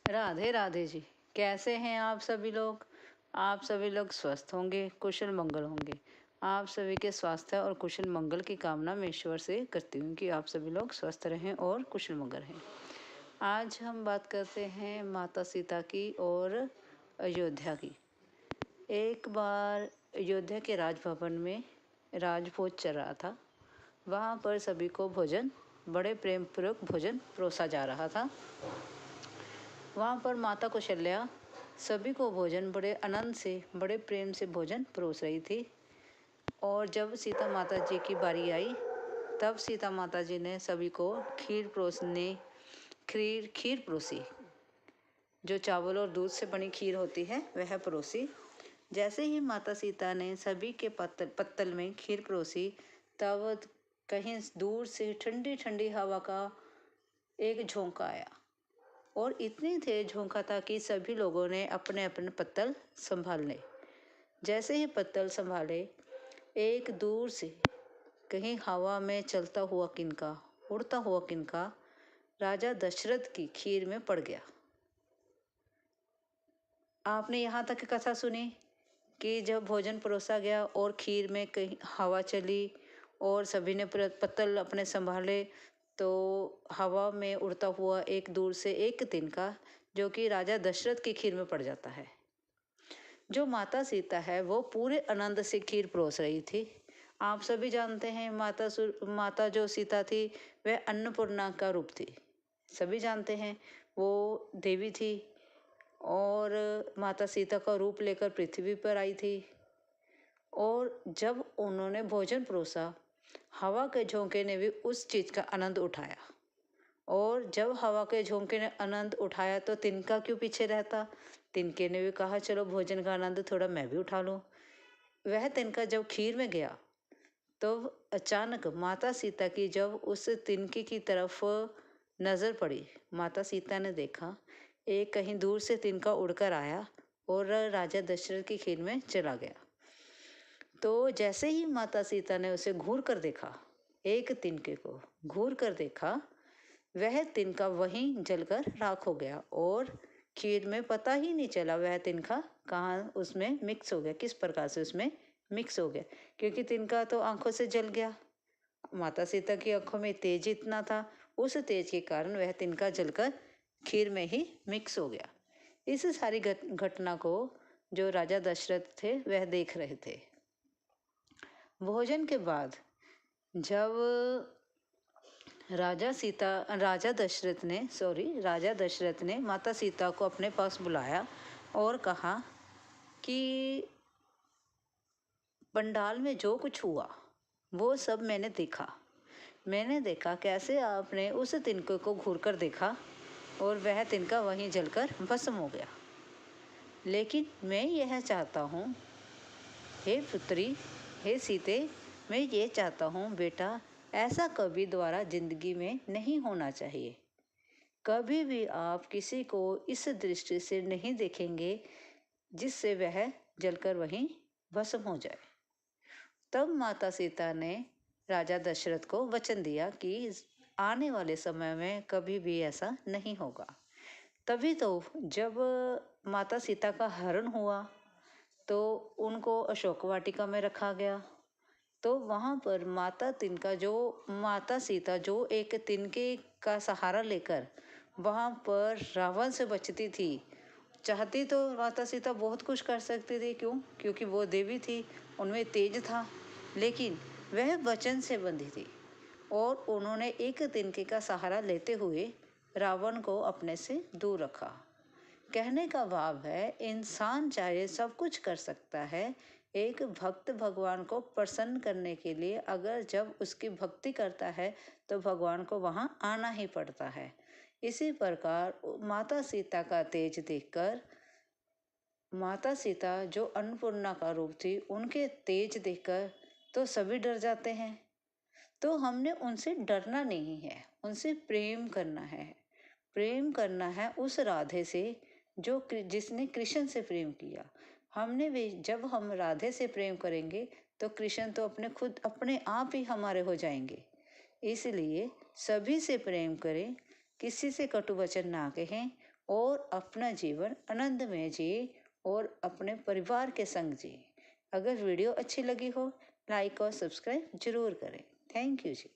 राधे राधे जी। कैसे हैं आप सभी लोग? आप सभी लोग स्वस्थ होंगे, कुशल मंगल होंगे। आप सभी के स्वास्थ्य और कुशल मंगल की कामना मैं ईश्वर से करती हूँ कि आप सभी लोग स्वस्थ रहें और कुशल मंगल रहें। आज हम बात करते हैं माता सीता की और अयोध्या की। एक बार अयोध्या के राजभवन में राजभोज चल रहा था। वहाँ पर सभी को भोजन, बड़े प्रेम पूर्वक भोजन परोसा जा रहा था। वहाँ पर माता कौशल्या सभी को भोजन बड़े आनंद से, बड़े प्रेम से भोजन परोस रही थी। और जब सीता माता जी की बारी आई, तब सीता माता जी ने सभी को खीर परोसी। जो चावल और दूध से बनी खीर होती है वह परोसी। जैसे ही माता सीता ने सभी के पत्तल में खीर परोसी, तब कहीं दूर से ठंडी ठंडी हवा का एक झोंका आया और इतनी तेज झोंका था कि सभी लोगों ने अपने अपने पत्तल संभालने। जैसे ही पत्तल संभाले, एक दूर से कहीं हवा में चलता हुआ किनका, उड़ता हुआ किनका राजा दशरथ की खीर में पड़ गया। आपने यहाँ तक कथा सुनी कि जब भोजन परोसा गया और खीर में कहीं हवा चली और सभी ने पत्तल अपने संभाले, तो हवा में उड़ता हुआ एक दूर से एक तिनका जो कि राजा दशरथ की खीर में पड़ जाता है। जो माता सीता है वो पूरे आनंद से खीर परोस रही थी। आप सभी जानते हैं माता जो सीता थी वह अन्नपूर्णा का रूप थी। सभी जानते हैं वो देवी थी और माता सीता का रूप लेकर पृथ्वी पर आई थी। और जब उन्होंने भोजन परोसा, हवा के झोंके ने भी उस चीज़ का आनंद उठाया। और जब हवा के झोंके ने आनंद उठाया तो तिनका क्यों पीछे रहता? तिनके ने भी कहा चलो भोजन का आनंद थोड़ा मैं भी उठा लूँ। वह तिनका जब खीर में गया तो अचानक माता सीता की जब उस तिनके की तरफ नज़र पड़ी, माता सीता ने देखा एक कहीं दूर से तिनका उड़कर आया और राजा दशरथ की खीर में चला गया। तो जैसे ही माता सीता ने उसे घूर कर देखा, एक तिनके को घूर कर देखा, वह तिनका वहीं जलकर राख हो गया और खीर में पता ही नहीं चला वह तिनका कहाँ उसमें मिक्स हो गया, किस प्रकार से उसमें मिक्स हो गया, क्योंकि तिनका तो आंखों से जल गया। माता सीता की आंखों में तेज इतना था, उस तेज के कारण वह तिनका जलकर खीर में ही मिक्स हो गया। इस सारी घटना को जो राजा दशरथ थे वह देख रहे थे। भोजन के बाद जब राजा दशरथ ने माता सीता को अपने पास बुलाया और कहा कि पंडाल में जो कुछ हुआ वो सब मैंने देखा कैसे आपने उस तिनके को घूर कर देखा और वह तिनका वहीं जलकर भस्म हो गया। लेकिन मैं यह चाहता हूँ, हे पुत्री, हे सीते, मैं ये चाहता हूँ बेटा, ऐसा कभी दोबारा जिंदगी में नहीं होना चाहिए। कभी भी आप किसी को इस दृष्टि से नहीं देखेंगे जिससे वह जलकर वहीं भस्म हो जाए। तब माता सीता ने राजा दशरथ को वचन दिया कि आने वाले समय में कभी भी ऐसा नहीं होगा। तभी तो जब माता सीता का हरण हुआ तो उनको अशोक वाटिका में रखा गया। तो वहाँ पर माता सीता जो एक तिनके का सहारा लेकर वहाँ पर रावण से बचती थी, चाहती तो माता सीता बहुत कुछ कर सकती थी। क्यों? क्योंकि वो देवी थी, उनमें तेज था, लेकिन वह वचन से बंधी थी और उन्होंने एक तिनके का सहारा लेते हुए रावण को अपने से दूर रखा। कहने का भाव है इंसान चाहे सब कुछ कर सकता है, एक भक्त भगवान को प्रसन्न करने के लिए अगर जब उसकी भक्ति करता है तो भगवान को वहाँ आना ही पड़ता है। इसी प्रकार माता सीता का तेज देखकर माता सीता जो अन्नपूर्णा का रूप थी, उनके तेज देखकर तो सभी डर जाते हैं। तो हमने उनसे डरना नहीं है, उनसे प्रेम करना है। प्रेम करना है उस राधे से जिसने कृष्ण से प्रेम किया। हमने भी जब हम राधे से प्रेम करेंगे तो कृष्ण तो अपने आप ही हमारे हो जाएंगे। इसलिए सभी से प्रेम करें, किसी से कटु वचन ना कहें और अपना जीवन आनंदमय जिए और अपने परिवार के संग जिए। अगर वीडियो अच्छी लगी हो लाइक और सब्सक्राइब जरूर करें। Thank you ji.